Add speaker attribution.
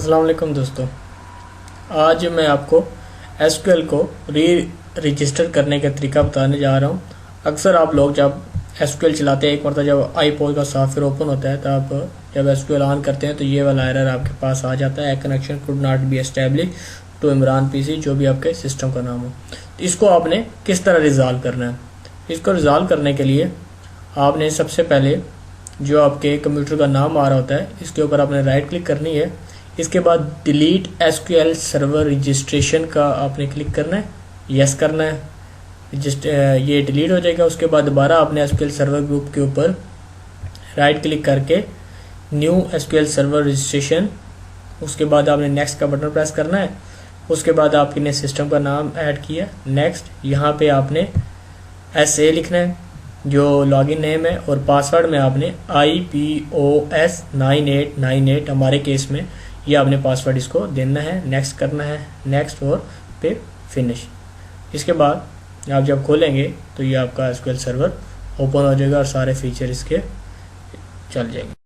Speaker 1: अस्सलाम वालेकुम दोस्तों। आज मैं आपको एसक्यूएल को रजिस्टर करने का तरीका बताने जा रहा हूँ। अक्सर आप लोग जब एसक्यूएल चलाते हैं, एक मरतबा जब आईपॉड का सॉफ्टवेयर ओपन होता है तब जब एसक्यूएल ऑन करते हैं तो ये वाला एरर आपके पास आ जाता है, connection could not be establish to Imran PC, जो भी आपके सिस्टम का नाम हो। तो इसको आपने किस तरह रिजॉल्व करना है? इसको रिजॉल्व करने के लिए आपने सबसे पहले जो आपके कंप्यूटर का नाम आ रहा होता है इसके ऊपर आपने राइट क्लिक करनी है। इसके बाद डिलीट एसक्यूएल सर्वर रजिस्ट्रेशन का आपने क्लिक करना है, यस करना है, ये डिलीट हो जाएगा। उसके बाद दोबारा आपने एसक्यूएल सर्वर ग्रुप के ऊपर राइट क्लिक करके न्यू एसक्यूएल सर्वर रजिस्ट्रेशन, उसके बाद आपने नेक्स्ट का बटन प्रेस करना है। उसके बाद आपने सिस्टम का नाम ऐड किया, नेक्स्ट। यहाँ पे आपने SA लिखना है जो लॉगिन नेम है, और पासवर्ड में आपने IPOS 9898 हमारे केस में ये आपने पासवर्ड इसको देना है, नेक्स्ट करना है, नेक्स्ट और फिर फिनिश। इसके बाद आप जब खोलेंगे तो ये आपका एसक्यूएल सर्वर ओपन हो जाएगा और सारे फीचर इसके चल जाएंगे।